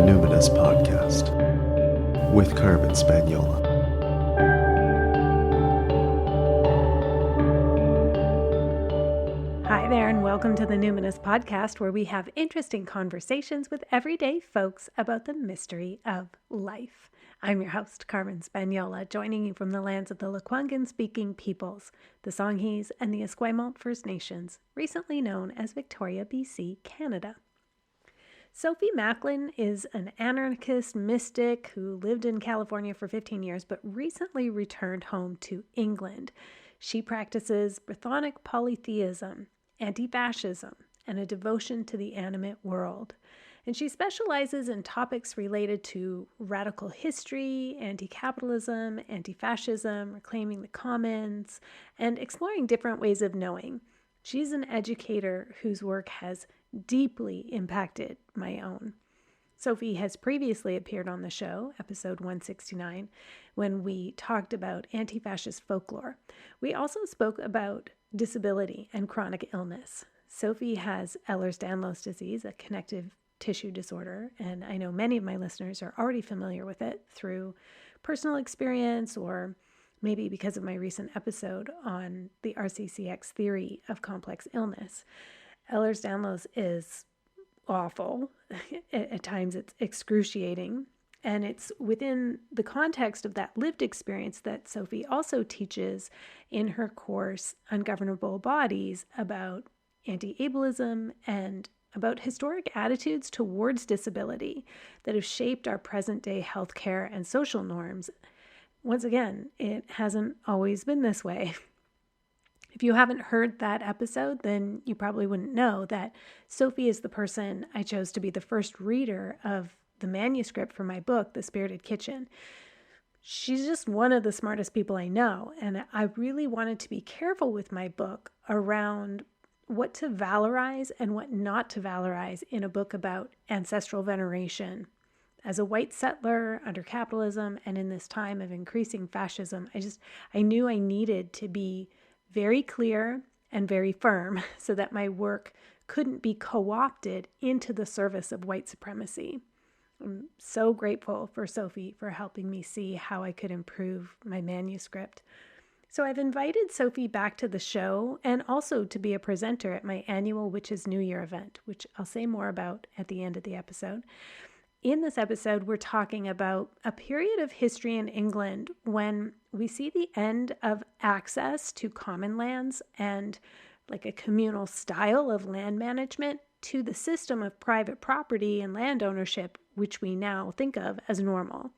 Numinous Podcast with Carmen Spaniola. Hi there, and welcome to the Numinous Podcast, where we have interesting conversations with everyday folks about the mystery of life. I'm your host, Carmen Spaniola, joining you from the lands of the Lekwungen-speaking peoples, the Songhees, and the Esquimalt First Nations, recently known as Victoria, BC, Canada. Sophie Macklin is an anarchist mystic who lived in California for 15 years, but recently returned home to England. She practices Brythonic polytheism, anti-fascism, and a devotion to the animate world. And she specializes in topics related to radical history, anti-capitalism, anti-fascism, reclaiming the commons, and exploring different ways of knowing. She's an educator whose work has deeply impacted my own. Sophie has previously appeared on the show, episode 169, when we talked about anti-fascist folklore. We also spoke about disability and chronic illness. Sophie has Ehlers-Danlos disease, a connective tissue disorder, and I know many of my listeners are already familiar with it through personal experience or maybe because of my recent episode on the RCCX theory of complex illness. Ehlers-Danlos is awful. At times it's excruciating. And it's within the context of that lived experience that Sophie also teaches in her course, Ungovernable Bodies, about anti-ableism and about historic attitudes towards disability that have shaped our present-day healthcare and social norms. Once again, it hasn't always been this way. If you haven't heard that episode, then you probably wouldn't know that Sophie is the person I chose to be the first reader of the manuscript for my book, The Spirited Kitchen. She's just one of the smartest people I know, and I really wanted to be careful with my book around what to valorize and what not to valorize in a book about ancestral veneration. As a white settler under capitalism and in this time of increasing fascism, I knew I needed to be very clear and very firm so that my work couldn't be co-opted into the service of white supremacy. I'm so grateful for Sophie for helping me see how I could improve my manuscript. So I've invited Sophie back to the show and also to be a presenter at my annual Witches New Year event, which I'll say more about at the end of the episode. In this episode, we're talking about a period of history in England when we see the end of access to common lands and like a communal style of land management to the system of private property and land ownership, which we now think of as normal.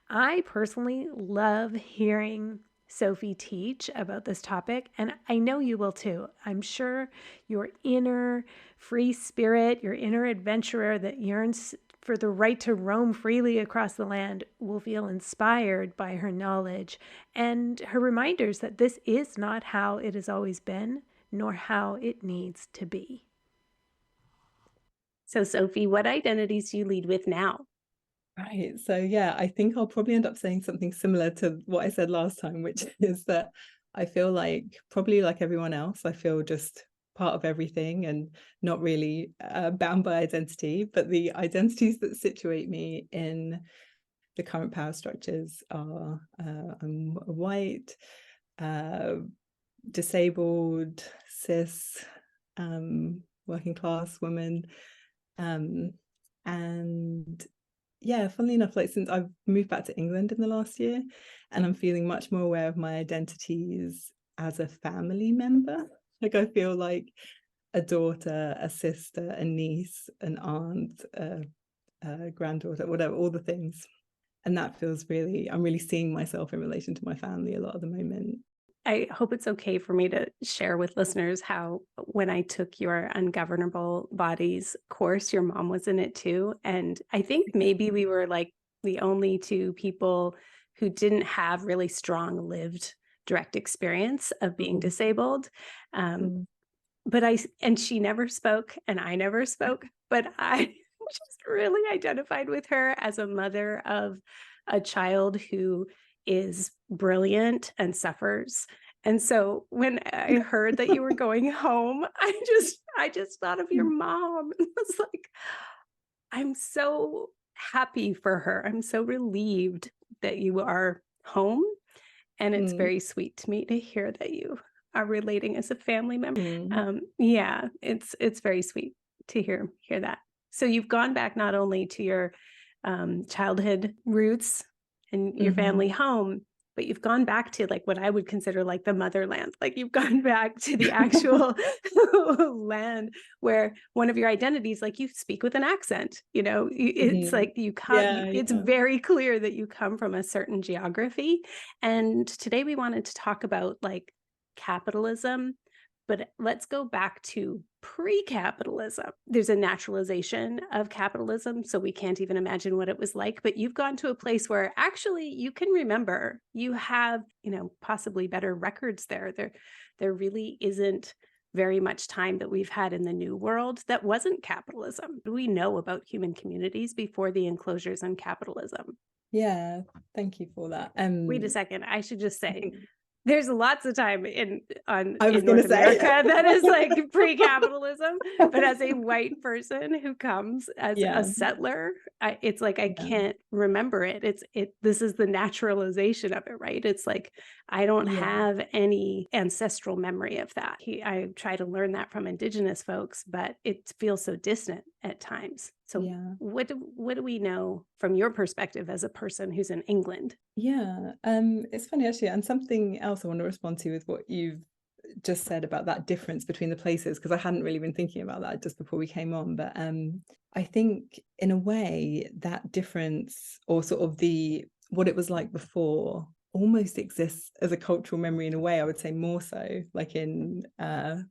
I personally love hearing Sophie teach about this topic, and I know you will too. I'm sure your inner free spirit, your inner adventurer that yearns for the right to roam freely across the land will feel inspired by her knowledge and her reminders that this is not how it has always been, nor how it needs to be. So, Sophie, what identities do you lead with now? Right. So, yeah, I think I'll probably end up saying something similar to what I said last time, which is that I feel like, probably like everyone else, I feel just part of everything and not really bound by identity. But the identities that situate me in the current power structures are I'm white, disabled, cis, working class woman. And yeah, funnily enough, like since I've moved back to England in the last year, and I'm feeling much more aware of my identities as a family member. Like I feel like a daughter, a sister, a niece, an aunt, a granddaughter, whatever, all the things. And that feels I'm really seeing myself in relation to my family a lot at the moment. I hope it's okay for me to share with listeners how when I took your Ungovernable Bodies course, your mom was in it too. And I think maybe we were like the only two people who didn't have really strong lived direct experience of being disabled. And she never spoke and I never spoke, but I just really identified with her as a mother of a child who is brilliant and suffers. And so when I heard that you were going home, I just thought of your mom. It was like, I'm so happy for her. I'm so relieved that you are home. And it's Mm, very sweet to me to hear that you are relating as a family member. mm, Yeah, it's very sweet to hear that. So you've gone back not only to your childhood roots and your mhm, family home, but you've gone back to like what I would consider like the motherland. Like you've gone back to the actual land where one of your identities, like you speak with an accent, it's mhm. like you come, Yeah, it's yeah. very clear that you come from a certain geography. And today we wanted to talk about like capitalism, but let's go back to pre-capitalism. There's a naturalization of capitalism, so we can't even imagine what it was like. But you've gone to a place where actually you can remember. You have, possibly better records there. There really isn't very much time that we've had in the new world that wasn't capitalism. What do we know about human communities before the enclosures and capitalism? Yeah, thank you for that. Wait a second. I should just I say think there's lots of time in was North gonna say. America that is like pre-capitalism, but as a white person who comes as a Yeah, settler, it's like I yeah, can't remember it. This is the naturalization of it, right? It's like I don't yeah, have any ancestral memory of that. I try to learn that from Indigenous folks, but it feels so distant at times. So yeah. what do we know from your perspective as a person who's in England? Yeah, it's funny actually, and something else I want to respond to with what you've just said about that difference between the places, because I hadn't really been thinking about that just before we came on. But I think in a way that difference, or sort of what it was like before, almost exists as a cultural memory in a way. I would say more so, like in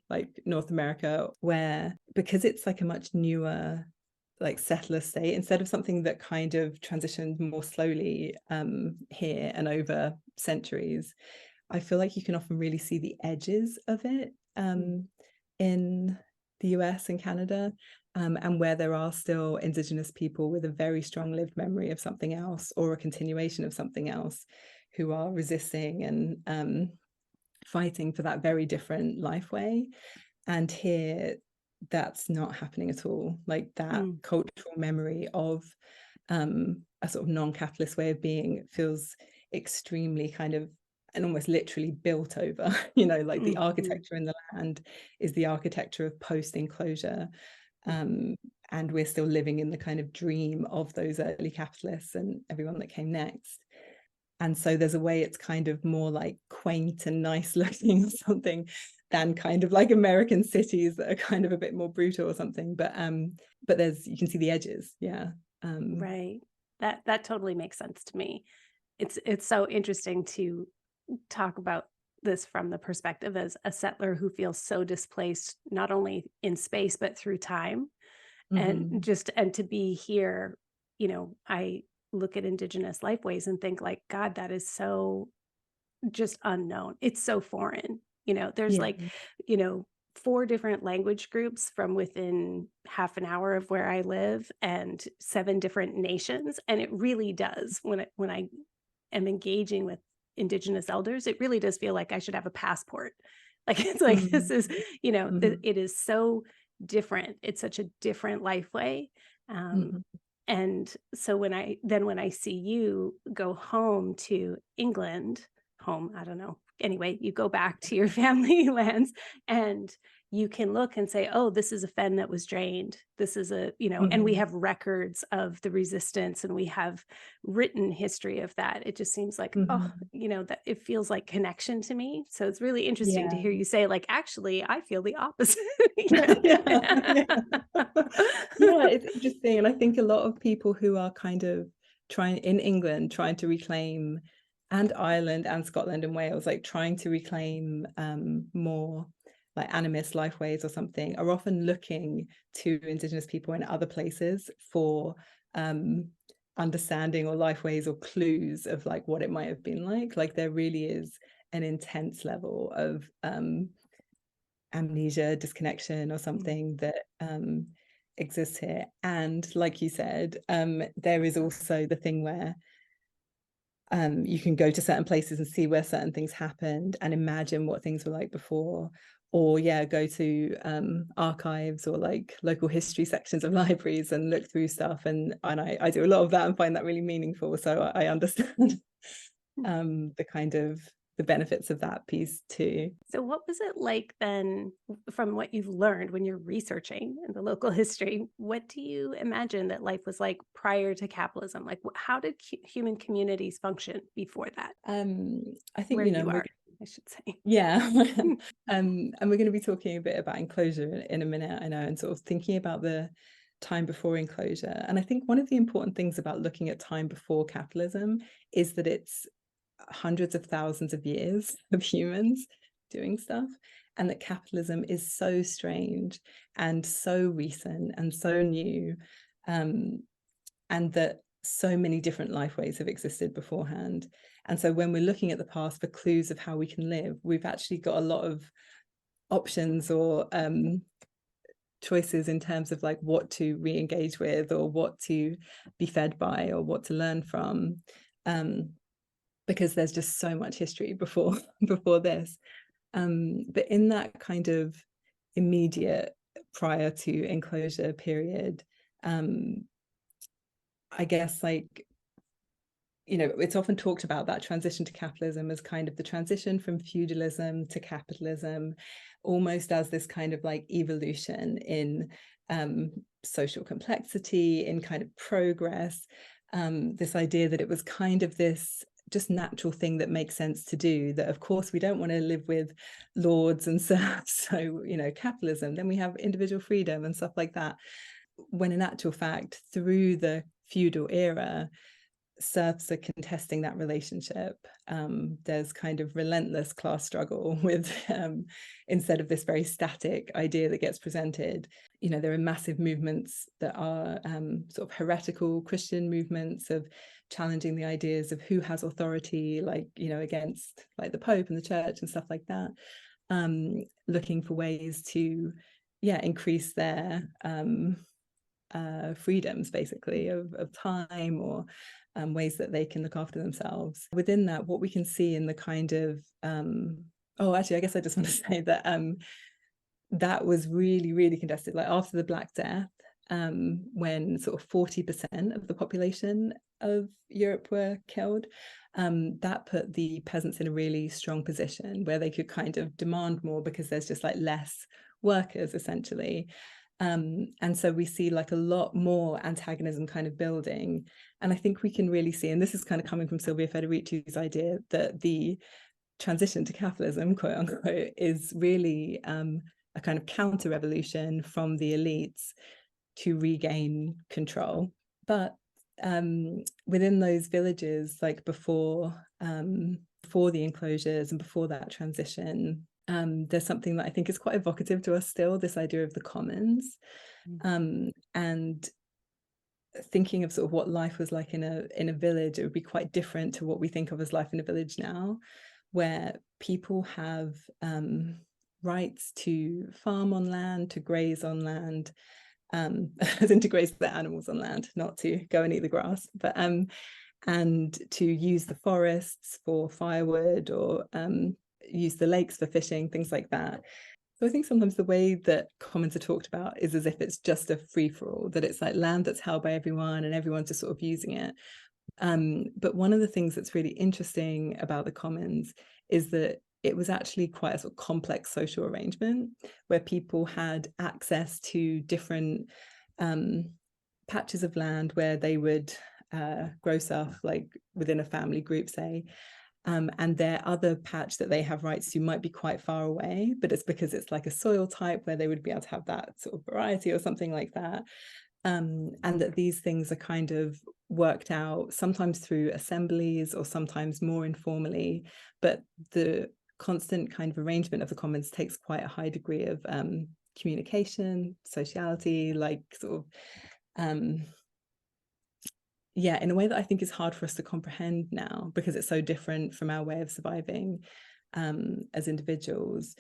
like North America, where because it's like a much newer like settler state, instead of something that kind of transitioned more slowly here and over centuries, I feel like you can often really see the edges of it in the US and Canada, and where there are still Indigenous people with a very strong lived memory of something else or a continuation of something else who are resisting and fighting for that very different life way. And here, that's not happening at all. Like that Mm, cultural memory of a sort of non-capitalist way of being feels extremely kind of and almost literally built over, like the mm, mm, architecture in the land is the architecture of post-enclosure. And we're still living in the kind of dream of those early capitalists and everyone that came next. And so there's a way it's kind of more like quaint and nice looking or something than kind of like American cities that are kind of a bit more brutal or something. But you can see the edges. Yeah. right. That totally makes sense to me. It's so interesting to talk about this from the perspective as a settler who feels so displaced, not only in space, but through time. And Mm-hmm. to be here, I look at Indigenous lifeways and think like, God, that is so just unknown. It's so foreign. There's Yeah. like, you know, four different language groups from within half an hour of where I live and seven different nations. And it really does when I am engaging with Indigenous elders, it really does feel like I should have a passport. Like it's like this is, Mm-hmm. it is so different. It's such a different life way. Um, Mm-hmm. and so when I see you go home to England, home, I don't know. Anyway, you go back to your family lands and you can look and say, oh, this is a fen that was drained. This is and we Mm-hmm. have records of the resistance and we have written history of that. It just seems like, oh, Mm-hmm. that it feels like connection to me. So it's really interesting to Yeah. hear you say, like, actually, I feel the opposite. Yeah. Yeah. Yeah, it's interesting. And I think a lot of people who are kind of trying to reclaim, and Ireland and Scotland and Wales, like trying to reclaim more like animist lifeways or something, are often looking to Indigenous people in other places for understanding or lifeways or clues of like what it might have been like. Like there really is an intense level of amnesia, disconnection or something that exists here. And like you said, there is also the thing where you can go to certain places and see where certain things happened and imagine what things were like before, or go to archives or like local history sections of libraries and look through stuff, and I do a lot of that and find that really meaningful, so I understand the kind of the benefits of that piece too. So what was it like then, from what you've learned when you're researching in the local history? What do you imagine that life was like prior to capitalism? Like, how did human communities function before that? I think, Where you are, I should say. yeah. And we're going to be talking a bit about enclosure in a minute, I know, and sort of thinking about the time before enclosure. And I think one of the important things about looking at time before capitalism is that it's hundreds of thousands of years of humans doing stuff, and that capitalism is so strange and so recent and so new, and that so many different life ways have existed beforehand. And so when we're looking at the past for clues of how we can live, we've actually got a lot of options or choices in terms of like what to re-engage with, or what to be fed by, or what to learn from, because there's just so much history before this. But in that kind of immediate prior to enclosure period, I guess, like, it's often talked about that transition to capitalism as kind of the transition from feudalism to capitalism, almost as this kind of like evolution in social complexity, in kind of progress, this idea that it was kind of this just natural thing that makes sense to do, that of course we don't want to live with lords and serfs, so capitalism, then we have individual freedom and stuff like that, when in actual fact, through the feudal era, serfs are contesting that relationship. There's kind of relentless class struggle with, instead of this very static idea that gets presented, there are massive movements that are sort of heretical Christian movements of challenging the ideas of who has authority, like, against like the Pope and the church and stuff like that, looking for ways to, increase their freedoms, basically, of time, or ways that they can look after themselves. Within that, what we can see in the kind of actually, I guess I just want to say that that was really, really contested. Like after the Black Death, when sort of 40% of the population of Europe were killed, that put the peasants in a really strong position where they could kind of demand more, because there's just like less workers, essentially. And so we see like a lot more antagonism kind of building. And I think we can really see, and this is kind of coming from Silvia Federici's idea, that the transition to capitalism, quote unquote, is really a kind of counter-revolution from the elites to regain control. But within those villages, like before the enclosures and before that transition, there's something that I think is quite evocative to us still, this idea of the commons, and thinking of sort of what life was like in a village. It would be quite different to what we think of as life in a village now, where people have rights to farm on land, to graze on land, as in to graze their animals on land, not to go and eat the grass, but and to use the forests for firewood, or use the lakes for fishing, things like that. So I think sometimes the way that commons are talked about is as if it's just a free-for-all, that it's like land that's held by everyone and everyone's just sort of using it. But one of the things that's really interesting about the commons is that it was actually quite a sort of complex social arrangement, where people had access to different patches of land where they would grow stuff, like within a family group, say, and their other patch that they have rights to might be quite far away, but it's because it's like a soil type where they would be able to have that sort of variety or something like that. And that these things are kind of worked out sometimes through assemblies or sometimes more informally, but the constant kind of arrangement of the commons takes quite a high degree of communication, sociality, like sort of in a way that I think is hard for us to comprehend now, because it's so different from our way of surviving as individuals.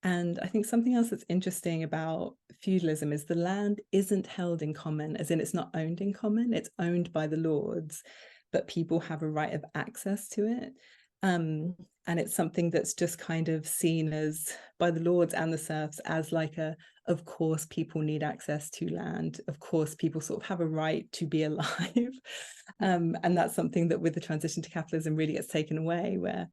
And I think something else that's interesting about feudalism is the land isn't held in common, as in it's not owned in common, it's owned by the lords, but people have a right of access to it. And it's something that's just kind of seen as, by the lords and the serfs, as like of course people need access to land, of course people sort of have a right to be alive. And that's something that with the transition to capitalism really gets taken away, where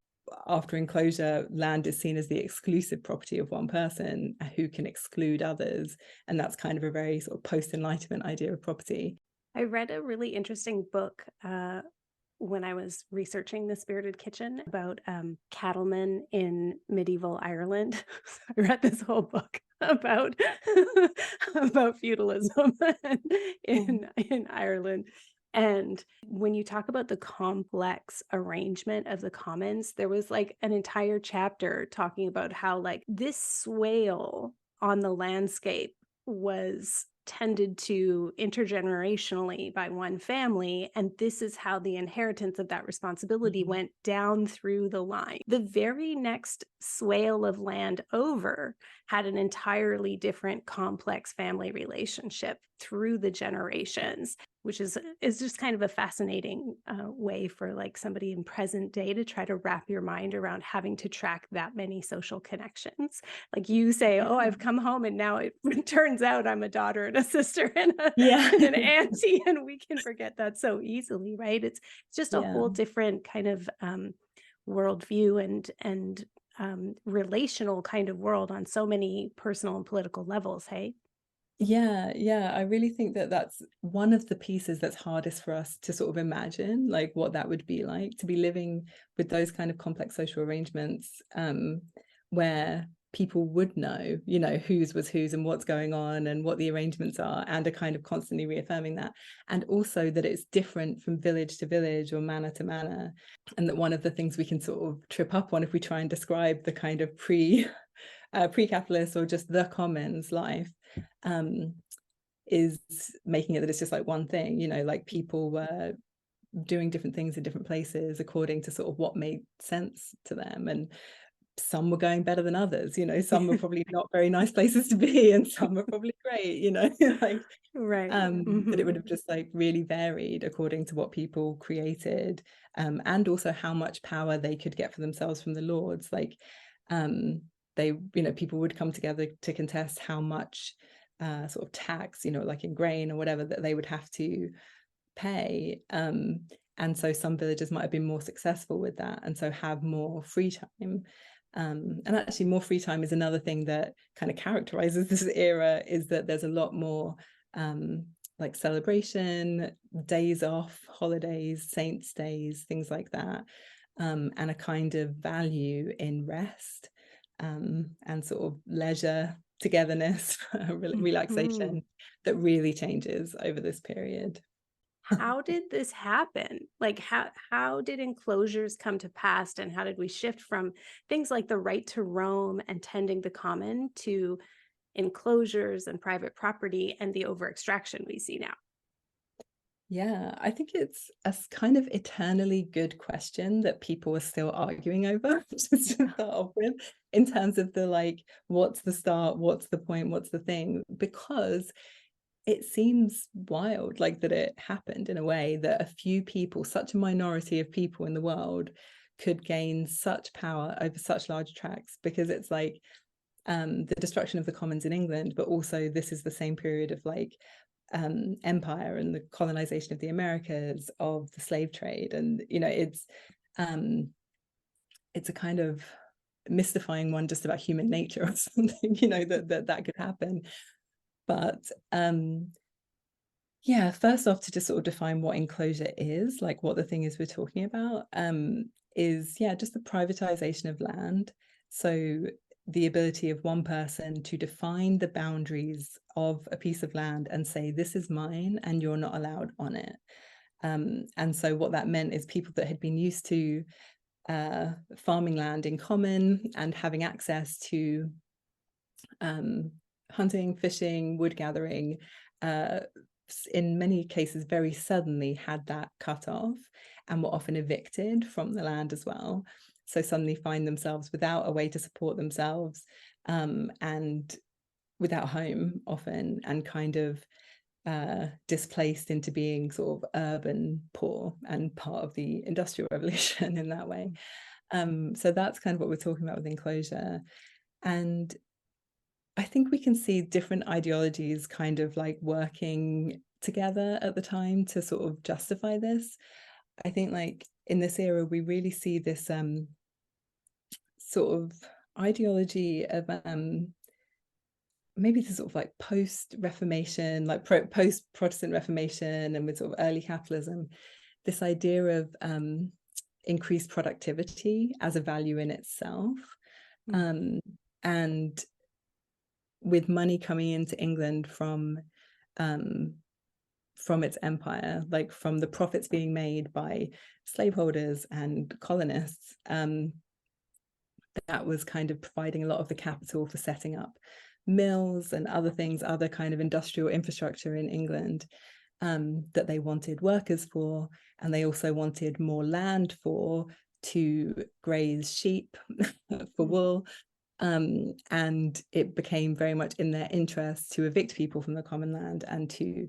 after enclosure, land is seen as the exclusive property of one person who can exclude others. And that's kind of a very sort of post-Enlightenment idea of property. I read a really interesting book when I was researching The Spirited Kitchen about cattlemen in medieval Ireland. I read this whole book about about feudalism in Ireland. And when you talk about the complex arrangement of the commons, there was like an entire chapter talking about how like this swale on the landscape was tended to intergenerationally by one family, and this is how the inheritance of that responsibility went down through the line. The very next swale of land over had an entirely different complex family relationship through the generations, which is just kind of a fascinating way for like somebody in present day to try to wrap your mind around having to track that many social connections. Like you say, oh, I've come home and now it turns out I'm a daughter and a sister and, and an auntie, and we can forget that so easily, right? It's just a whole different kind of worldview and relational kind of world on so many personal and political levels. Hey. Yeah, I really think that that's one of the pieces that's hardest for us to sort of imagine, like what that would be like to be living with those kind of complex social arrangements, where people would know, whose was whose and what's going on and what the arrangements are, and are kind of constantly reaffirming that. And also that it's different from village to village or manor to manor. And that one of the things we can sort of trip up on if we try and describe the kind of pre-capitalist or just the commons life, is making it that it's just like one thing, like people were doing different things in different places according to sort of what made sense to them, and some were going better than others, some were probably not very nice places to be, and some were probably great, like right. that it would have just like really varied according to what people created, and also how much power they could get for themselves from the lords. Like they, people would come together to contest how much sort of tax, like in grain or whatever, that they would have to pay. And so some villagers might have been more successful with that, and so have more free time. And actually more free time is another thing that kind of characterizes this era, is that there's a lot more like celebration, days off, holidays, saints' days, things like that, and a kind of value in rest, and sort of leisure, togetherness, relaxation, that really changes over this period. How did this happen? Like how did enclosures come to pass, and how did we shift from things like the right to roam and tending the common to enclosures and private property and the over extraction we see now? Yeah, I think it's a kind of eternally good question that people are still arguing over, just to start off with, in terms of the like, what's the start, what's the point, what's the thing? Because it seems wild, like that it happened in a way that a few people, such a minority of people in the world, could gain such power over such large tracts, because it's like the destruction of the commons in England, but also this is the same period of like empire and the colonization of the Americas, of the slave trade, and it's a kind of mystifying one just about human nature or something, that could happen. But yeah, first off, to just sort of define what enclosure is, like what the thing is we're talking about, is just the privatization of land. So the ability of one person to define the boundaries of a piece of land and say, this is mine and you're not allowed on it. And so what that meant is people that had been used to farming land in common and having access to hunting, fishing, wood gathering, in many cases very suddenly had that cut off, and were often evicted from the land as well. So suddenly find themselves without a way to support themselves, and without home often, and kind of displaced into being sort of urban poor and part of the Industrial Revolution in that way. So that's kind of what we're talking about with enclosure. And I think we can see different ideologies kind of like working together at the time to sort of justify this. I think like in this era, we really see this sort of ideology of maybe the sort of like post-Reformation, like post-Protestant Reformation, and with sort of early capitalism, this idea of increased productivity as a value in itself. And with money coming into England from its empire, like from the profits being made by slaveholders and colonists, that was kind of providing a lot of the capital for setting up mills and other things, other kind of industrial infrastructure in England, that they wanted workers for, and they also wanted more land for, to graze sheep for wool. And it became very much in their interest to evict people from the common land and to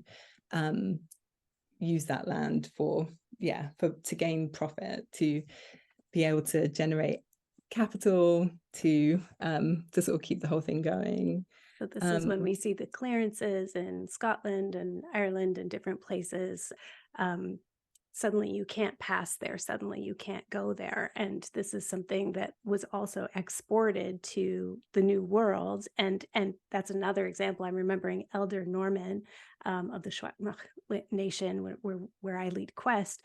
use that land to gain profit, to be able to generate capital, to sort of keep the whole thing going. So this is when we see the clearances in Scotland and Ireland and different places. Suddenly you can't pass there, suddenly you can't go there. And this is something that was also exported to the New World. And that's another example. I'm remembering Elder Norman of the Shwachmach Nation, where I lead Quest,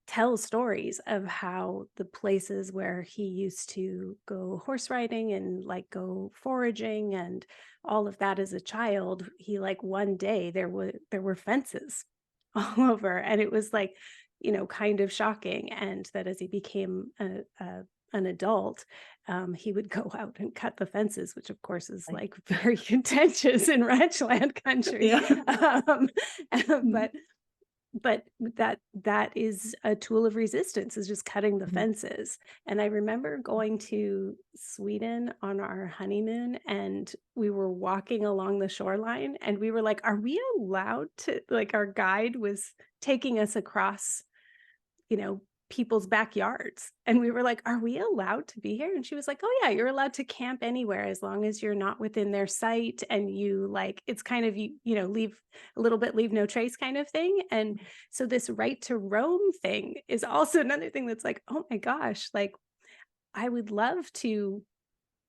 tells stories of how the places where he used to go horse riding and like go foraging and all of that as a child, he like one day there were fences all over, and it was like, kind of shocking. And that as he became an adult, he would go out and cut the fences, which of course is like very contentious in ranchland country. But that is a tool of resistance, is just cutting the fences. And I remember going to Sweden on our honeymoon, and we were walking along the shoreline, and we were like, are we allowed to, like, our guide was taking us across, people's backyards, and we were like, are we allowed to be here? And she was like, oh yeah, you're allowed to camp anywhere as long as you're not within their sight, and you like, it's kind of, leave a little bit, leave no trace kind of thing. And so this right to roam thing is also another thing that's like, oh my gosh, like I would love to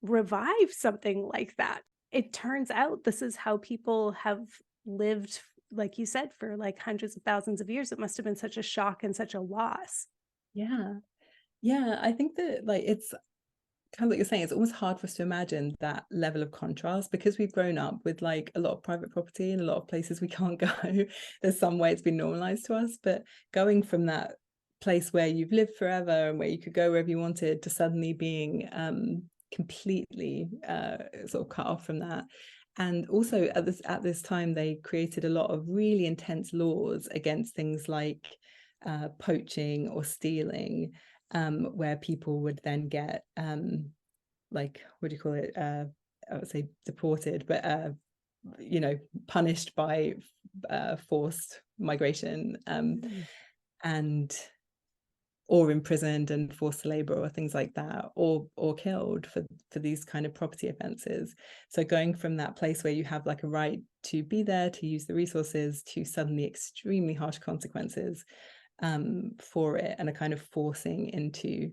revive something like that. It turns out this is how people have lived, like you said, for like hundreds of thousands of years. It must have been such a shock and such a loss. Yeah, I think that like it's kind of like you're saying, it's almost hard for us to imagine that level of contrast, because we've grown up with like a lot of private property and a lot of places we can't go. There's some way it's been normalized to us, but going from that place where you've lived forever and where you could go wherever you wanted to suddenly being completely sort of cut off from that. And also at this time, they created a lot of really intense laws against things like poaching or stealing, where people would then get like, what do you call it? I would say deported, but punished by forced migration, and or imprisoned and forced to labor or things like that, or killed for these kind of property offenses. So going from that place where you have like a right to be there, to use the resources, to suddenly extremely harsh consequences for it, and a kind of forcing into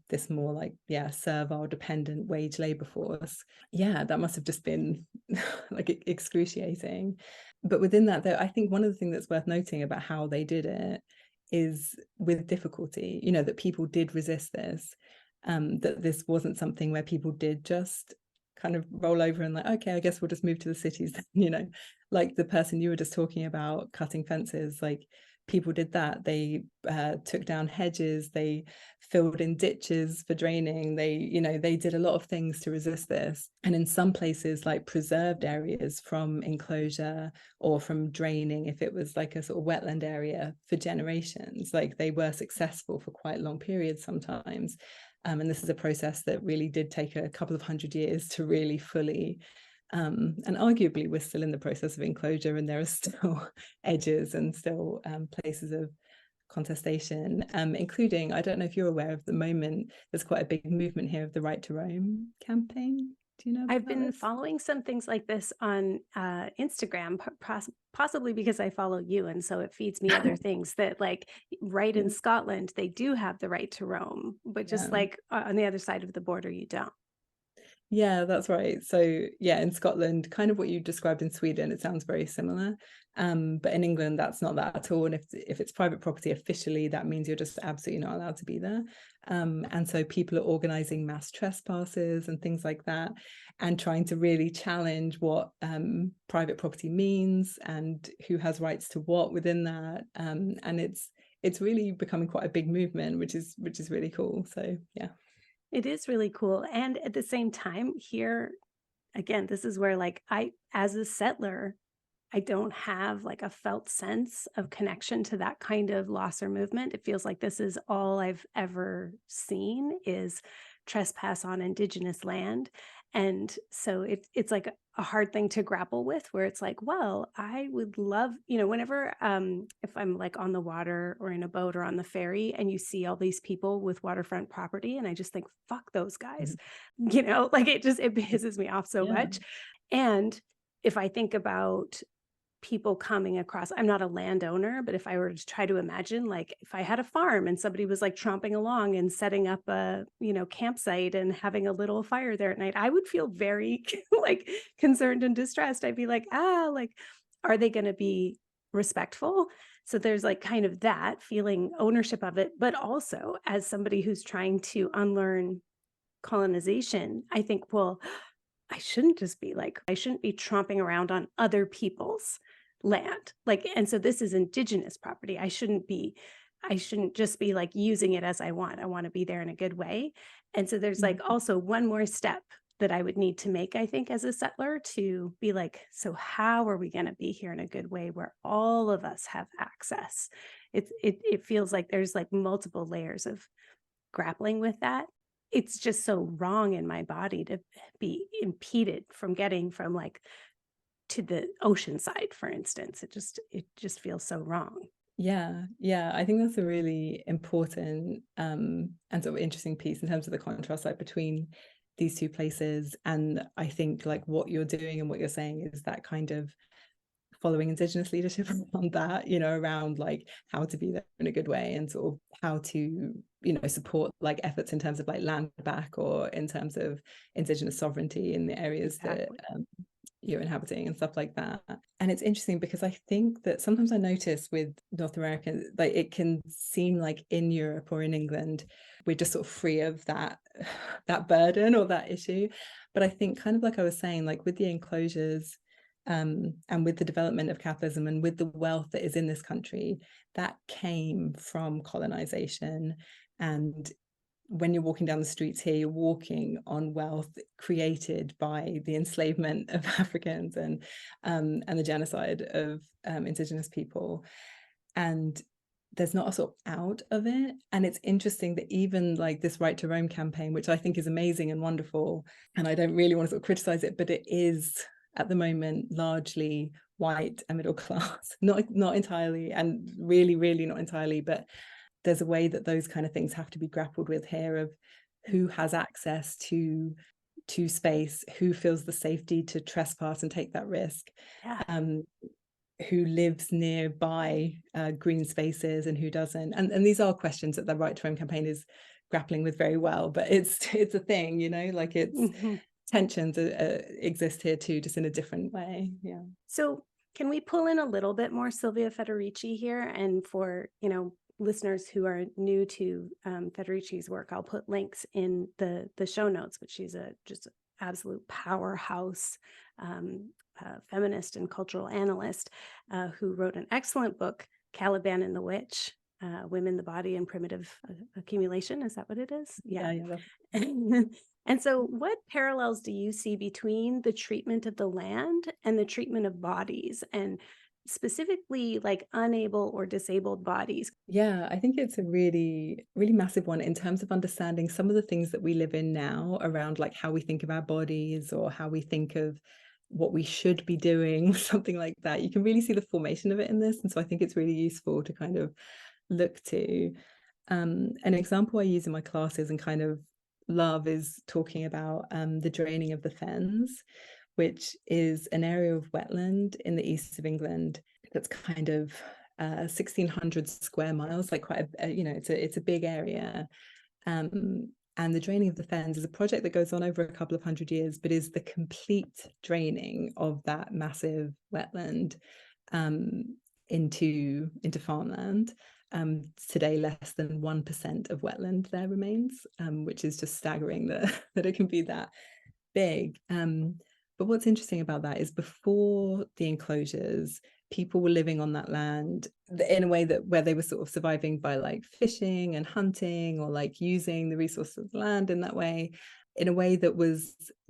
this more like servile dependent wage labor force. That must have just been like excruciating. But within that, though, I think one of the things that's worth noting about how they did it is with difficulty, that people did resist this, that this wasn't something where people did just kind of roll over and like, okay, I guess we'll just move to the cities. Like the person you were just talking about cutting fences, like people did that. They took down hedges, they filled in ditches for draining, they did a lot of things to resist this. And in some places, like preserved areas from enclosure or from draining, if it was like a sort of wetland area, for generations. Like they were successful for quite long periods sometimes. And this is a process that really did take a couple of 100 years to really fully and arguably we're still in the process of enclosure, and there are still edges and still places of contestation, including, I don't know if you're aware of the moment, there's quite a big movement here of the Right to Roam campaign. Do you know I've about been this? following some things like this on Instagram, possibly because I follow you. And so it feeds me other things that, like, right in Yeah. Scotland, they do have the right to roam, but just Yeah. like on the other side of the border, you don't. Yeah, that's right. So yeah, in Scotland, kind of what you described in Sweden, it sounds very similar. But in England, that's not that at all. And if it's private property officially, that means you're just absolutely not allowed to be there. And so people are organizing mass trespasses and things like that, and trying to really challenge what private property means and who has rights to what within that. And it's really becoming quite a big movement, which is really cool. So yeah. It is really cool. And at the same time, here, again, this is where, like, as a settler, I don't have like a felt sense of connection to that kind of loss or movement. It feels like this is all I've ever seen is trespass on Indigenous land. And so it's like a hard thing to grapple with, where it's like, well, I would love, whenever if I'm like on the water or in a boat or on the ferry and you see all these people with waterfront property, and I just think, fuck those guys, like it pisses me off so Yeah. much. And if I think about people coming across, I'm not a landowner, but if I were to try to imagine, like if I had a farm and somebody was like tromping along and setting up a, campsite and having a little fire there at night, I would feel very like concerned and distressed. I'd be like, like, are they going to be respectful? So there's like kind of that feeling ownership of it, but also as somebody who's trying to unlearn colonization, I think, well, I shouldn't be tromping around on other people's land. Like, and so this is Indigenous property. I shouldn't just be like using it as I want. I want to be there in a good way. And so there's like also one more step that I would need to make, I think, as a settler, to be like, so how are we going to be here in a good way where all of us have access? It feels like there's like multiple layers of grappling with that. It's just so wrong in my body to be impeded from getting from like to the ocean side, for instance. It just feels so wrong. Yeah, I think that's a really important and sort of interesting piece in terms of the contrast like between these two places. And I think like what you're doing and what you're saying is that kind of following Indigenous leadership around that, around like how to be there in a good way and sort of how to, support like efforts in terms of like land back or in terms of Indigenous sovereignty in the areas Exactly. that you're inhabiting and stuff like that. And it's interesting because I think that sometimes I notice with North America, like it can seem like in Europe or in England, we're just sort of free of that burden or that issue. But I think kind of like I was saying, like with the enclosures, and with the development of capitalism and with the wealth that is in this country, that came from colonization. And when you're walking down the streets here, you're walking on wealth created by the enslavement of Africans and the genocide of Indigenous people. And there's not a sort of out of it. And it's interesting that even like this Right to Roam campaign, which I think is amazing and wonderful, and I don't really want to sort of criticize it, but it is at the moment largely white and middle class, not entirely, and really, really not entirely, but there's a way that those kind of things have to be grappled with here of who has access to space, who feels the safety to trespass and take that risk, who lives nearby green spaces and who doesn't. And these are questions that the Right to Roam campaign is grappling with very well, but it's a thing, like it's tensions exist here too, just in a different way. Yeah. So can we pull in a little bit more Silvia Federici here? And for, listeners who are new to Federici's work, I'll put links in the show notes, but she's just absolute powerhouse feminist and cultural analyst who wrote an excellent book, Caliban and the Witch, Women, the Body, and Primitive Accumulation. Is that what it is? Yeah. And so what parallels do you see between the treatment of the land and the treatment of bodies, and specifically like unable or disabled bodies? Yeah, I think it's a really, really massive one in terms of understanding some of the things that we live in now around like how we think of our bodies or how we think of what we should be doing, something like that. You can really see the formation of it in this. And so I think it's really useful to kind of look to. An example I use in my classes and kind of love is talking about the draining of the fens, which is an area of wetland in the east of England that's kind of 1,600 square miles, like quite a, it's a big area. And the draining of the fens is a project that goes on over a couple of hundred years, but is the complete draining of that massive wetland into farmland. Today, less than 1% of wetland there remains, which is just staggering that it can be that big. But what's interesting about that is before the enclosures, people were living on that land in a way that where they were sort of surviving by like fishing and hunting, or like using the resources of the land in that way, in a way that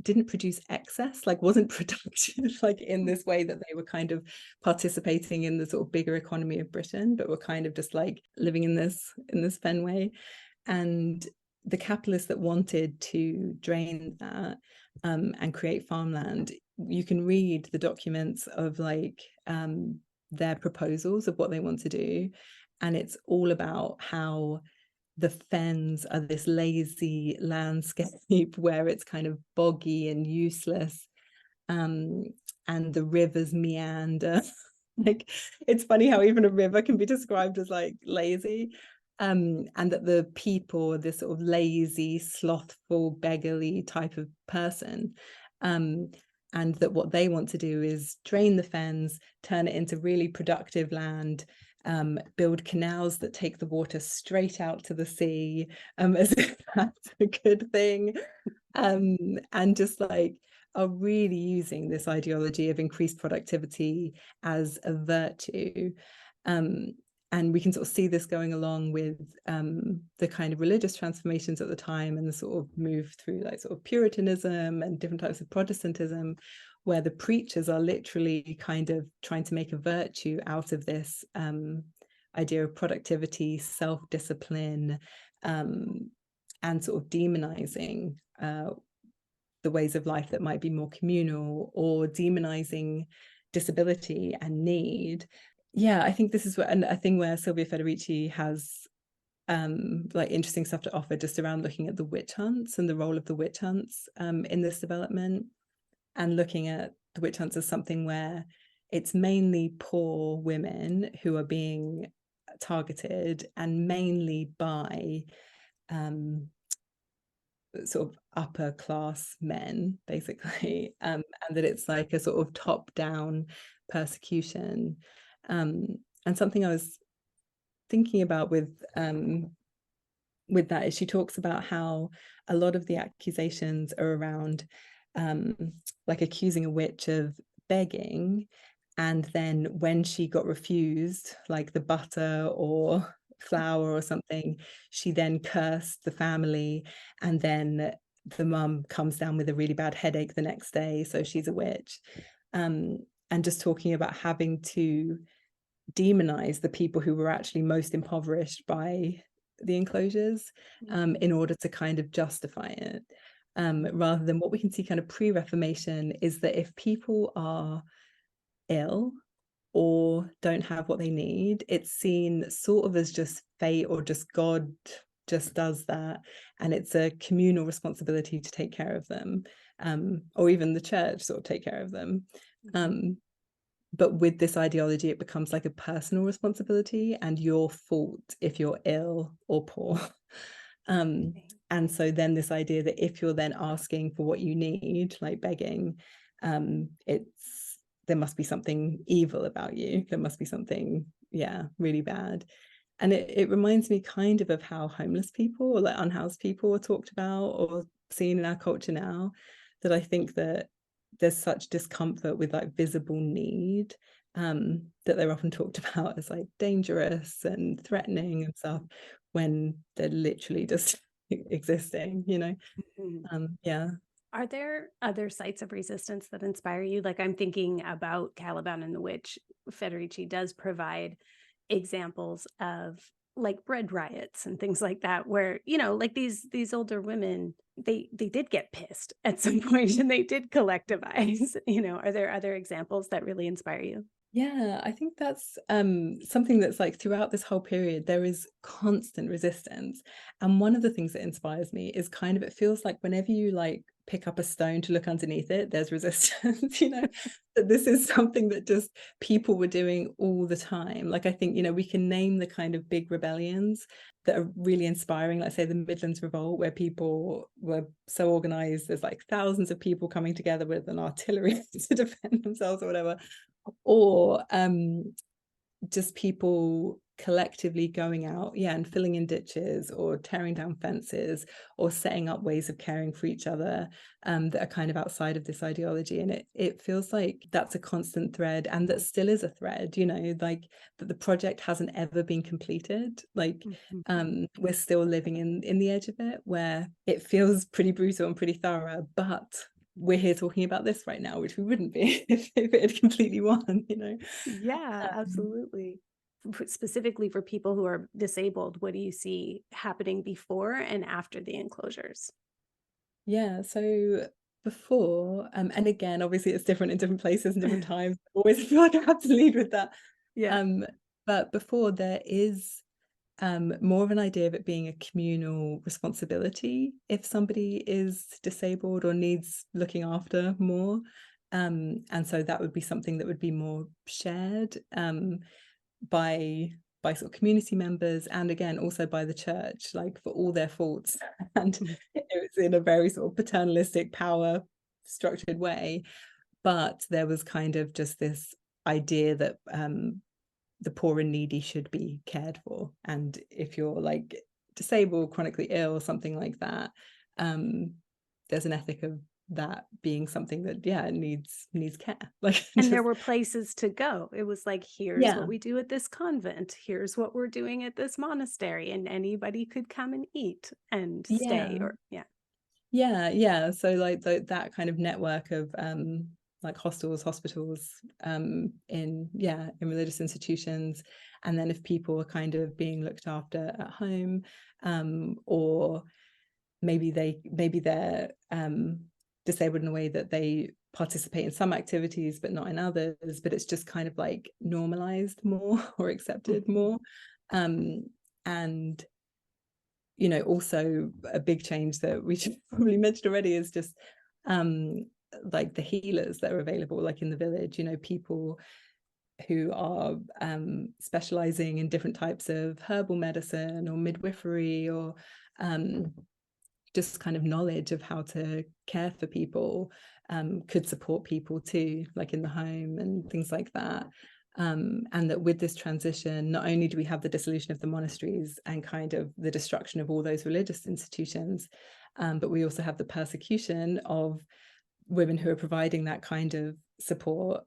didn't produce excess, like wasn't productive, like in this way that they were kind of participating in the sort of bigger economy of Britain, but were kind of just like living in this fen way. And the capitalists that wanted to drain that and create farmland, you can read the documents of like their proposals of what they want to do, and it's all about how the fens are this lazy landscape where it's kind of boggy and useless, and the rivers meander. Like, it's funny how even a river can be described as like lazy, and that the people are this sort of lazy, slothful, beggarly type of person, and that what they want to do is drain the fens, turn it into really productive land, build canals that take the water straight out to the sea, as if that's a good thing, and just like are really using this ideology of increased productivity as a virtue. And we can sort of see this going along with the kind of religious transformations at the time, and the sort of move through like sort of Puritanism and different types of Protestantism, where the preachers are literally kind of trying to make a virtue out of this idea of productivity, self-discipline, and sort of demonizing the ways of life that might be more communal, or demonizing disability and need. Yeah, I think this is a thing where Silvia Federici has like interesting stuff to offer, just around looking at the witch hunts and the role of the witch hunts in this development, and looking at the witch hunts as something where it's mainly poor women who are being targeted, and mainly by sort of upper class men, basically, and that it's like a sort of top-down persecution. And something I was thinking about with that is she talks about how a lot of the accusations are around like accusing a witch of begging, and then when she got refused like the butter or flour or something, she then cursed the family, and then the mum comes down with a really bad headache the next day, so she's a witch. And just talking about having to demonize the people who were actually most impoverished by the enclosures in order to kind of justify it, rather than what we can see kind of pre-Reformation is that if people are ill or don't have what they need, it's seen sort of as just fate, or just God just does that, and it's a communal responsibility to take care of them, or even the church sort of take care of them. But with this ideology, it becomes like a personal responsibility, and your fault if you're ill or poor. And so then this idea that if you're then asking for what you need, like begging, there must be something evil about you. There must be something, really bad. And it reminds me kind of how homeless people, or like unhoused people, are talked about or seen in our culture now, that I think that there's such discomfort with like visible need, that they're often talked about as like dangerous and threatening and stuff, when they're literally just existing, yeah. Are there other sites of resistance that inspire you? Like, I'm thinking about Caliban and the Witch. Federici does provide examples of like bread riots and things like that, where, like these older women, they did get pissed at some point and they did collectivize. Are there other examples that really inspire you? Yeah, I think that's something that's like throughout this whole period, there is constant resistance. And one of the things that inspires me is kind of, it feels like whenever you like pick up a stone to look underneath it, there's resistance, that this is something that just people were doing all the time. Like, I think, we can name the kind of big rebellions that are really inspiring, like say the Midlands Revolt, where people were so organized, there's like thousands of people coming together with an artillery to defend themselves or whatever, or just people collectively going out, and filling in ditches or tearing down fences or setting up ways of caring for each other that are kind of outside of this ideology. And it feels like that's a constant thread, and that still is a thread, like that the project hasn't ever been completed. Like we're still living in the edge of it, where it feels pretty brutal and pretty thorough, but we're here talking about this right now, which we wouldn't be if it had completely won, Yeah, absolutely. Specifically for people who are disabled, what do you see happening before and after the enclosures? Yeah, so before, and again, obviously it's different in different places and different times. I always feel like I have to lead with that. Yeah. But before, there is more of an idea of it being a communal responsibility if somebody is disabled or needs looking after more. And so that would be something that would be more shared by sort of community members, and again also by the church, like for all their faults. And it was in a very sort of paternalistic, power structured way, but there was kind of just this idea that the poor and needy should be cared for, and if you're like disabled, chronically ill, something like that, there's an ethic of that being something that needs care, like And there just were places to go. It was like, here's yeah what we do at this convent, here's what we're doing at this monastery, and anybody could come and eat and stay. yeah Or yeah. yeah so like that kind of network of like hostels, hospitals, in religious institutions. And then if people are kind of being looked after at home, or maybe they're disabled in a way that they participate in some activities but not in others, but it's just kind of like normalized more or accepted more. And also a big change that we should probably mention already is just like the healers that are available, like in the village, people who are specializing in different types of herbal medicine or midwifery, or just kind of knowledge of how to care for people, could support people too, like in the home and things like that. And that with this transition, not only do we have the dissolution of the monasteries and kind of the destruction of all those religious institutions, but we also have the persecution of women who are providing that kind of support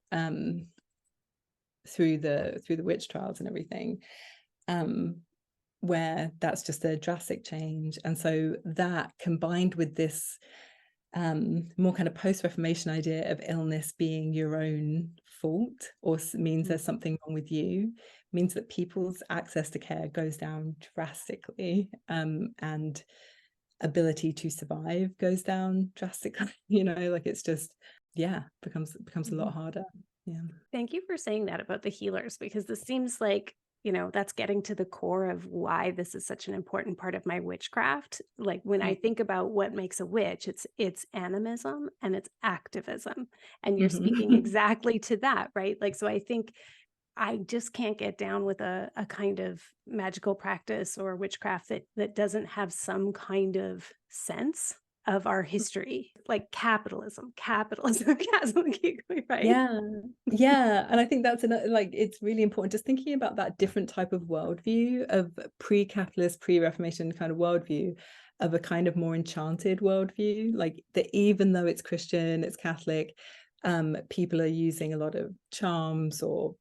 through the witch trials and everything, where that's just a drastic change. And so that, combined with this more kind of post-Reformation idea of illness being your own fault, or means there's something wrong with you, means that people's access to care goes down drastically, and ability to survive goes down drastically. Like it's just becomes a lot harder. Thank you for saying that about the healers, because this seems like, that's getting to the core of why this is such an important part of my witchcraft. Like when I think about what makes a witch, it's animism and it's activism. And you're speaking exactly to that, right? Like, so I think I just can't get down with a kind of magical practice or witchcraft that doesn't have some kind of sense of our history, like capitalism, right? And I think that's like, it's really important just thinking about that different type of worldview, of pre-capitalist, pre-Reformation kind of worldview, of a kind of more enchanted worldview, like that even though it's Christian, it's Catholic, people are using a lot of charms or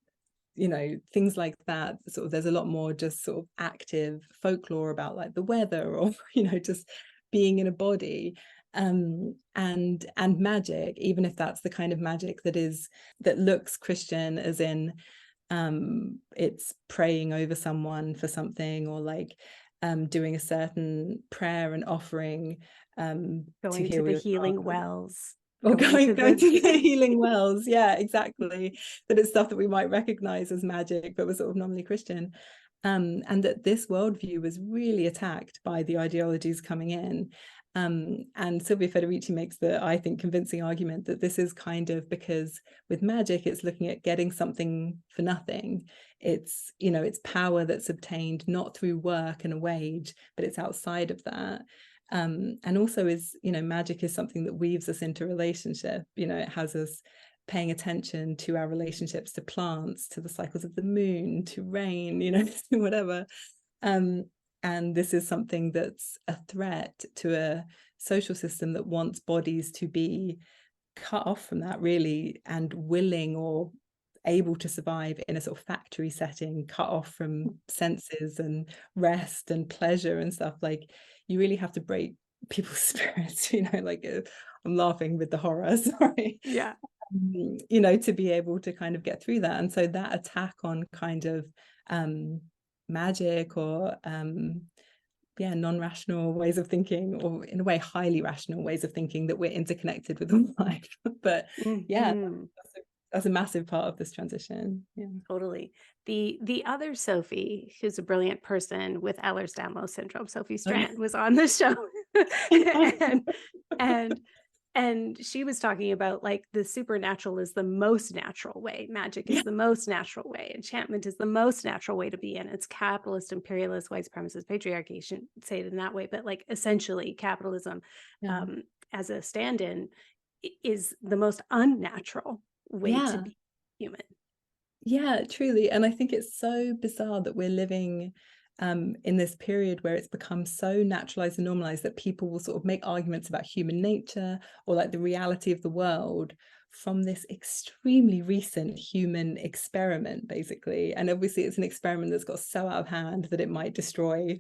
things like that. Sort of there's a lot more just sort of active folklore about like the weather, or just being in a body, and magic, even if that's the kind of magic that looks Christian, as in it's praying over someone for something, or like doing a certain prayer and offering to Going to heal the your healing child. wells. Or going to the healing wells. Yeah, exactly. That it's stuff that we might recognize as magic, but was sort of nominally Christian. And that this worldview was really attacked by the ideologies coming in. And Silvia Federici makes the, I think, convincing argument that this is kind of because with magic, it's looking at getting something for nothing. It's, you know, it's power that's obtained not through work and a wage, but it's outside of that. And also is, you know, magic is something that weaves us into relationship. You know, it has us paying attention to our relationships to plants, to the cycles of the moon, to rain, you know, whatever. And this is something that's a threat to a social system that wants bodies to be cut off from that, really, and willing or able to survive in a sort of factory setting, cut off from senses and rest and pleasure and stuff. Like, you really have to break people's spirits, you know, like I'm laughing with the horror, sorry. Yeah. You know, to be able to kind of get through that. And so that attack on kind of magic or non-rational ways of thinking, or in a way highly rational ways of thinking, that we're interconnected with all life. But yeah, that's a massive part of this transition. Yeah, totally. The other Sophie, who's a brilliant person with Ehlers-Danlos syndrome, Sophie Strand, was on the show. and she was talking about, like, the supernatural is the most natural way, magic is the most natural way, enchantment is the most natural way to be in. It's capitalist, imperialist, white supremacist, patriarchy. You shouldn't say it in that way, but like essentially capitalism as a stand-in is the most unnatural way to be human. Yeah, truly. And I think it's so bizarre that we're living in this period where it's become so naturalized and normalized that people will sort of make arguments about human nature or like the reality of the world from this extremely recent human experiment, basically. And obviously it's an experiment that's got so out of hand that it might destroy,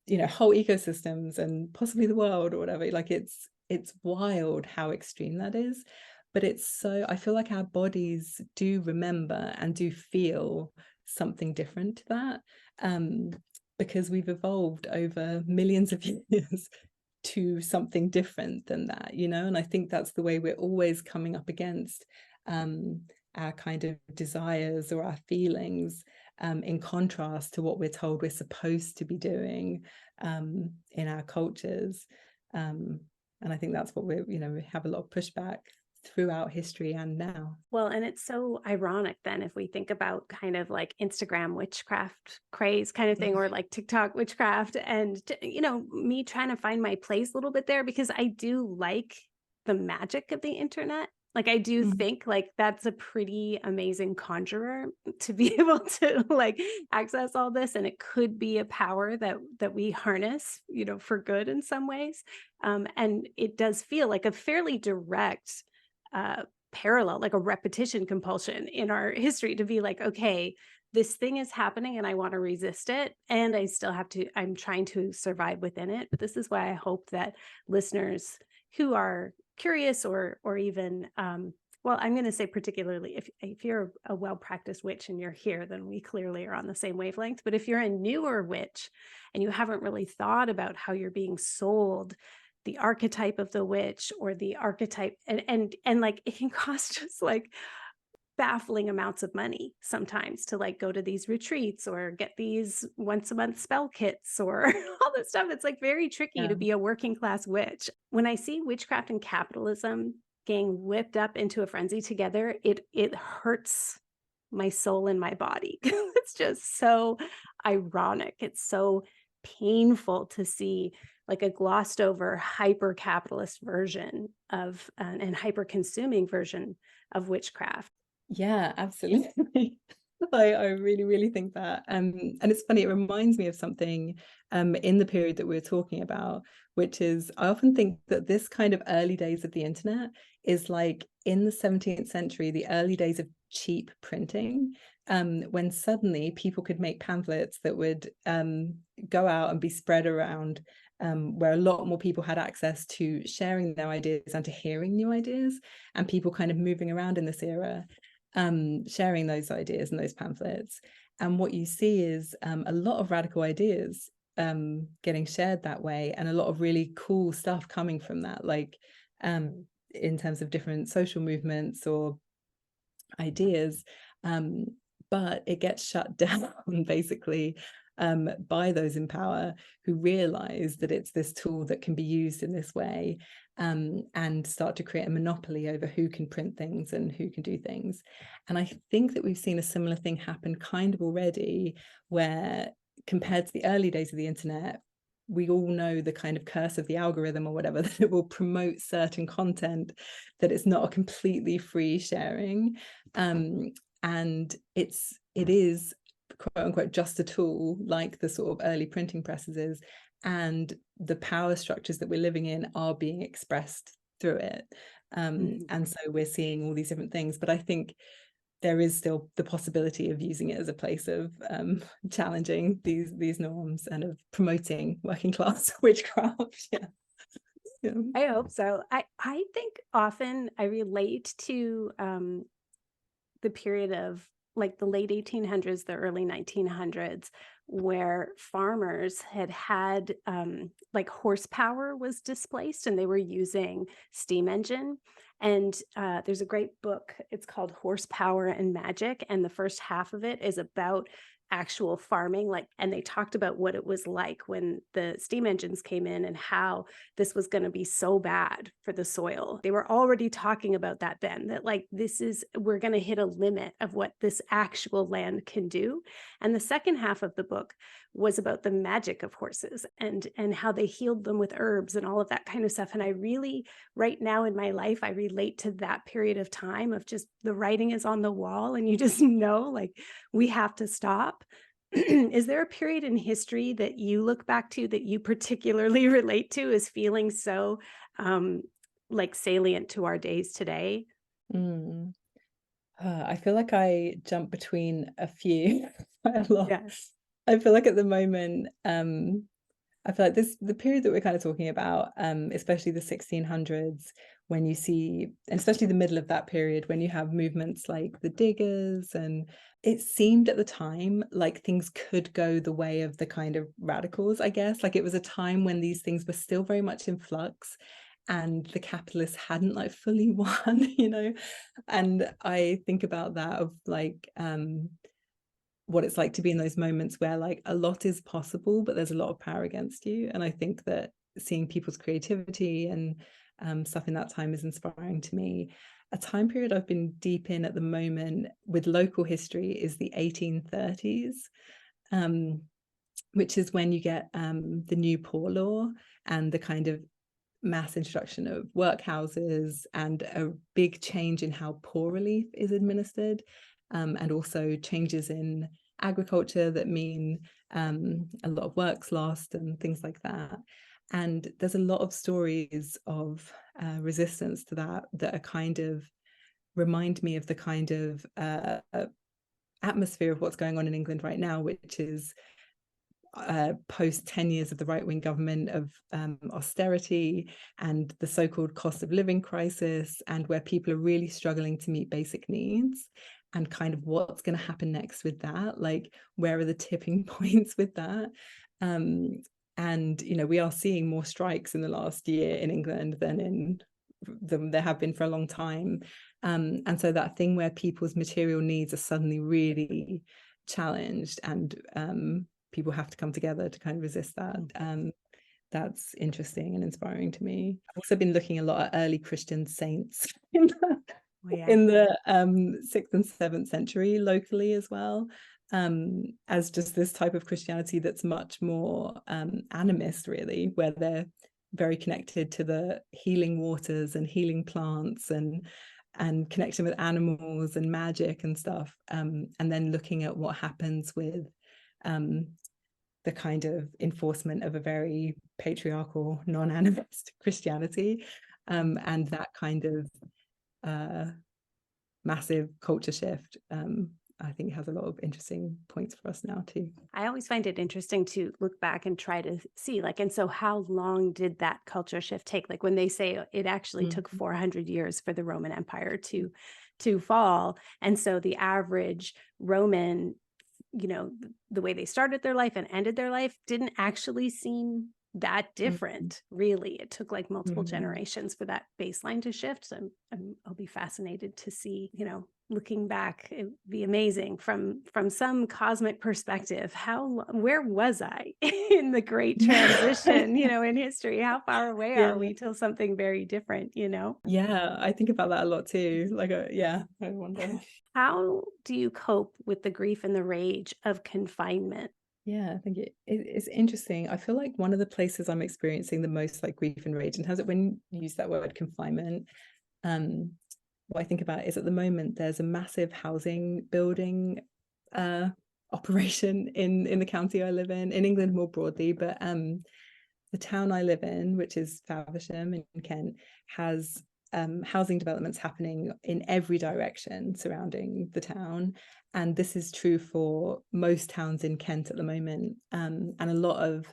you know, whole ecosystems and possibly the world or whatever. Like, it's wild how extreme that is. But it's so, I feel like our bodies do remember and do feel something different to that, because we've evolved over millions of years to something different than that, you know. And I think that's the way we're always coming up against our kind of desires or our feelings, in contrast to what we're told we're supposed to be doing in our cultures. And I think that's what we have a lot of pushback throughout history and now. Well, and it's so ironic then if we think about kind of like Instagram witchcraft craze kind of thing, or like TikTok witchcraft, and, you know, me trying to find my place a little bit there, because I do like the magic of the internet. Like, I do think like that's a pretty amazing conjurer to be able to like access all this, and it could be a power that we harness, you know, for good in some ways. And it does feel like a fairly direct parallel, like a repetition compulsion in our history, to be like, okay, this thing is happening and I want to resist it, and I'm trying to survive within it. But this is why I hope that listeners who are curious or even well, I'm going to say particularly if you're a well-practiced witch and you're here, then we clearly are on the same wavelength. But if you're a newer witch and you haven't really thought about how you're being sold the archetype of the witch, or the archetype, and like it can cost just like baffling amounts of money sometimes to like go to these retreats or get these once a month spell kits or all this stuff. It's like very tricky to be a working class witch. When I see witchcraft and capitalism getting whipped up into a frenzy together, it hurts my soul and my body. It's just so ironic. It's so painful to see like a glossed over hyper capitalist version of and hyper consuming version of witchcraft. Yeah, absolutely. I really, really think that. And it's funny, it reminds me of something in the period that we were talking about, which is, I often think that this kind of early days of the internet is like in the 17th century, the early days of cheap printing, when suddenly people could make pamphlets that would go out and be spread around, where a lot more people had access to sharing their ideas and to hearing new ideas, and people kind of moving around in this era, sharing those ideas and those pamphlets. And what you see is a lot of radical ideas getting shared that way, and a lot of really cool stuff coming from that. Like in terms of different social movements or ideas, but it gets shut down basically by those in power who realize that it's this tool that can be used in this way, and start to create a monopoly over who can print things and who can do things. And I think that we've seen a similar thing happen kind of already, where compared to the early days of the internet, we all know the kind of curse of the algorithm or whatever, that it will promote certain content, that it's not a completely free sharing. And it is quote unquote just a tool, like the sort of early printing presses is, and the power structures that we're living in are being expressed through it. And so we're seeing all these different things, but I think there is still the possibility of using it as a place of challenging these norms and of promoting working class witchcraft. Yeah. I hope so. I think often I relate to the period of like the late 1800s, the early 1900s, where farmers had like horsepower was displaced and they were using steam engine. And there's a great book, it's called Horsepower and Magic. And the first half of it is about actual farming, like, and they talked about what it was like when the steam engines came in and how this was going to be so bad for the soil. They were already talking about that then, that like we're going to hit a limit of what this actual land can do. And the second half of the book was about the magic of horses and how they healed them with herbs and all of that kind of stuff. And I really, right now in my life, I relate to that period of time of just the writing is on the wall and you just know, like, we have to stop. Is there a period in history that you look back to that you particularly relate to as feeling so like salient to our days today? I feel like I jump between a few quite a lot. Yes. I feel like at the moment, I feel like the period that we're kind of talking about, especially the 1600s, when you see, and especially the middle of that period, when you have movements like the Diggers, and it seemed at the time like things could go the way of the kind of radicals, I guess. Like it was a time when these things were still very much in flux and the capitalists hadn't like fully won, And I think about that of like, what it's like to be in those moments where like a lot is possible, but there's a lot of power against you. And I think that seeing people's creativity and stuff in that time is inspiring to me. A time period I've been deep in at the moment with local history is the 1830s, which is when you get the new poor law and the kind of mass introduction of workhouses and a big change in how poor relief is administered, and also changes in agriculture that mean a lot of work's lost and things like that. And there's a lot of stories of resistance to that are kind of remind me of the kind of atmosphere of what's going on in England right now, which is post 10 years of the right-wing government of austerity and the so-called cost of living crisis, and where people are really struggling to meet basic needs, and kind of what's going to happen next with that, like where are the tipping points with that. And we are seeing more strikes in the last year in England than there have been for a long time, and so that thing where people's material needs are suddenly really challenged, and people have to come together to kind of resist that. That's interesting and inspiring to me. I've also been looking a lot at early Christian saints in the 6th and 7th century locally as well, as just this type of Christianity that's much more animist, really, where they're very connected to the healing waters and healing plants and connection with animals and magic and stuff, and then looking at what happens with the kind of enforcement of a very patriarchal, non-animist Christianity, and that kind of massive culture shift. I think has a lot of interesting points for us now too. I always find it interesting to look back and try to see, like, and so how long did that culture shift take? Like when they say it actually took 400 years for the Roman Empire to fall. And so the average Roman, the way they started their life and ended their life didn't actually seem that different, really. It took like multiple Mhm. generations for that baseline to shift. So I'll be fascinated to see, looking back, it'd be amazing from some cosmic perspective. Where was I in the great transition, in history? How far away Yeah. are we till something very different, Yeah, I think about that a lot too. Like, yeah, I wonder. How do you cope with the grief and the rage of confinement? Yeah, I think it's interesting. I feel like one of the places I'm experiencing the most like grief and rage in terms of when you use that word confinement, um, what I think about is at the moment there's a massive housing building operation in the county I live in England more broadly, but the town I live in, which is Faversham in Kent, has housing developments happening in every direction surrounding the town. And this is true for most towns in Kent at the moment. And a lot of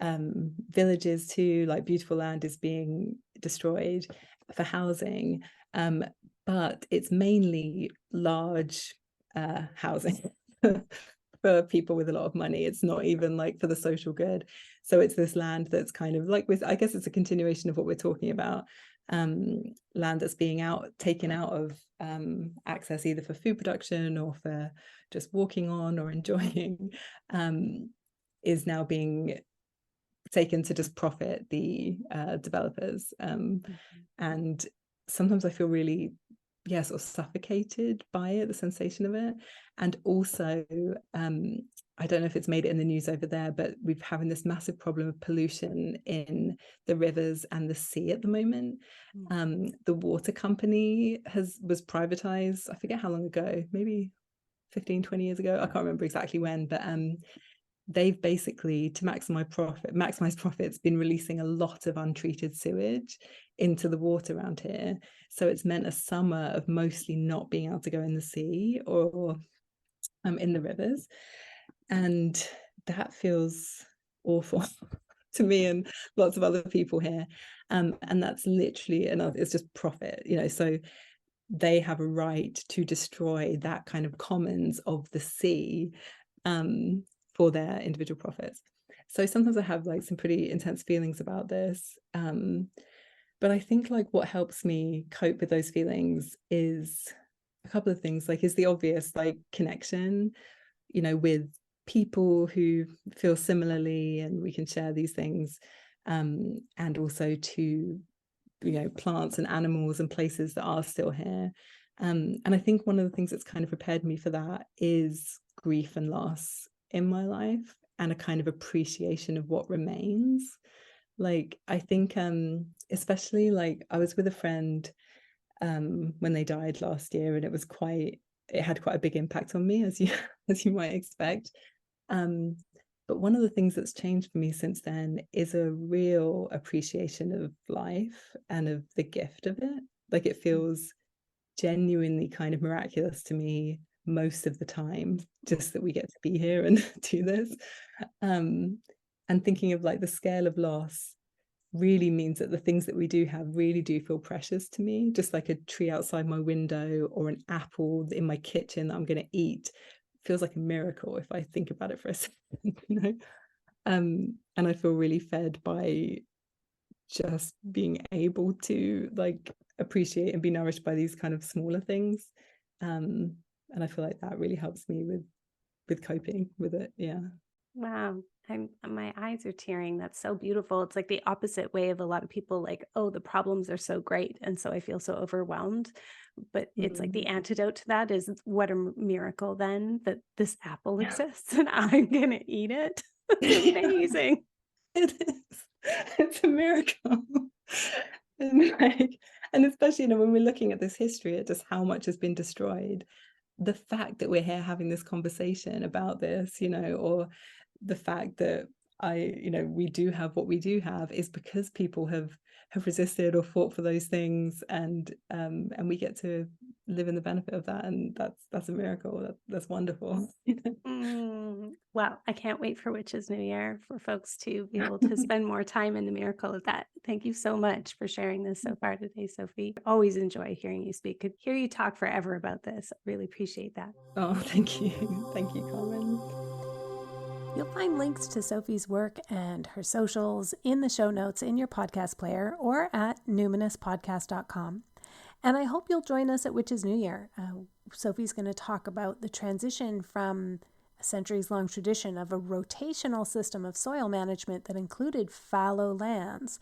villages too, like beautiful land is being destroyed for housing. But it's mainly large housing for people with a lot of money. It's not even like for the social good. So it's this land that's kind of like I guess it's a continuation of what we're talking about. Land that's being taken out of access either for food production or for just walking on or enjoying, is now being taken to just profit the developers. And sometimes I feel really sort of suffocated by it, the sensation of it. And also I don't know if it's made it in the news over there, but we're having this massive problem of pollution in the rivers and the sea at the moment. The water company was privatized, I forget how long ago, maybe 15, 20 years ago. I can't remember exactly when, but they've basically, to maximize profits, been releasing a lot of untreated sewage into the water around here. So it's meant a summer of mostly not being able to go in the sea or in the rivers. And that feels awful to me and lots of other people here. And that's literally it's just profit, so they have a right to destroy that kind of commons of the sea for their individual profits. So sometimes I have like some pretty intense feelings about this. But I think like what helps me cope with those feelings is a couple of things, like is the obvious like connection, with people who feel similarly and we can share these things. And also to, plants and animals and places that are still here. And I think one of the things that's kind of prepared me for that is grief and loss in my life and a kind of appreciation of what remains. Like, I think, especially like I was with a friend when they died last year, and it had quite a big impact on me, as you might expect. But one of the things that's changed for me since then is a real appreciation of life and of the gift of it. Like, it feels genuinely kind of miraculous to me most of the time, just that we get to be here and do this. And thinking of like the scale of loss really means that the things that we do have really do feel precious to me, just like a tree outside my window or an apple in my kitchen that I'm going to eat feels like a miracle if I think about it for a second. And I feel really fed by just being able to like appreciate and be nourished by these kind of smaller things. And I feel like that really helps me with coping with it. Yeah. Wow. My eyes are tearing. That's so beautiful. It's like the opposite way of a lot of people like, oh, the problems are so great. And so I feel so overwhelmed. But it's like the antidote to that is what a miracle then that this apple exists and I'm going to eat it. It's amazing. It is. It's a miracle. And especially, when we're looking at this history at just how much has been destroyed, the fact that we're here having this conversation about this, or the fact that we do have what we do have is because people have resisted or fought for those things, and we get to live in the benefit of that, and that's a miracle. That's wonderful. Well, I can't wait for Witches New Year for folks to be able to spend more time in the miracle of that. Thank you so much for sharing this so far today, Sophie. Always enjoy hearing you speak. Could hear you talk forever about this. I really appreciate that. Oh, thank you. Thank you, Carmen. You'll find links to Sophie's work and her socials in the show notes in your podcast player or at numinouspodcast.com. And I hope you'll join us at Witches New Year. Sophie's going to talk about the transition from a centuries-long tradition of a rotational system of soil management that included fallow lands,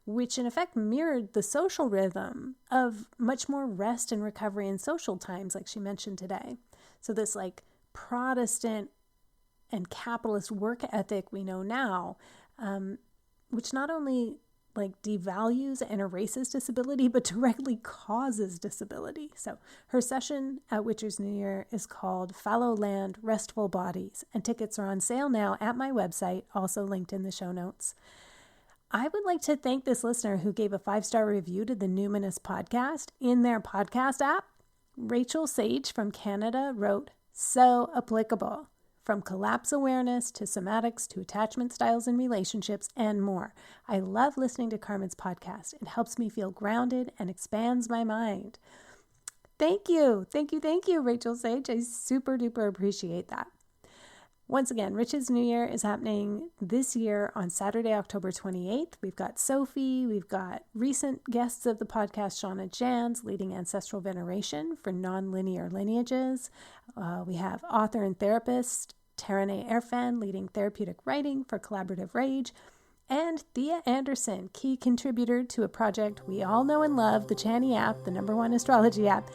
which in effect mirrored the social rhythm of much more rest and recovery in social times, like she mentioned today. So this like Protestant and capitalist work ethic we know now, which not only like devalues and erases disability, but directly causes disability. So her session at Witches New Year is called Fallow Land, Restful Bodies, and tickets are on sale now at my website, also linked in the show notes. I would like to thank this listener who gave a 5-star review to the Numinous podcast in their podcast app. Rachel Sage from Canada wrote, "So applicable. From collapse awareness to somatics to attachment styles and relationships and more. I love listening to Carmen's podcast. It helps me feel grounded and expands my mind." Thank you. Thank you, Rachel Sage. I super duper appreciate that. Once again, Witches New Year is happening this year on Saturday, October 28th. We've got Sophie. We've got recent guests of the podcast, Shauna Jans, leading ancestral veneration for nonlinear lineages. We have author and therapist Taraneh Erfan, leading therapeutic writing for collaborative rage. And Thea Anderson, key contributor to a project we all know and love, the Chani app, the #1 astrology app.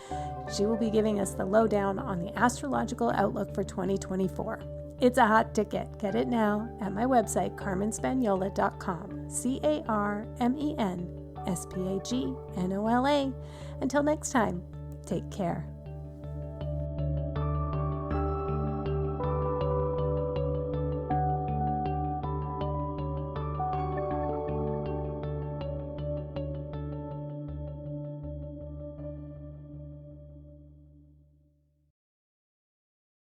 She will be giving us the lowdown on the astrological outlook for 2024. It's a hot ticket. Get it now at my website, carmenspagnola.com. CarmenSpagnola. Until next time, take care.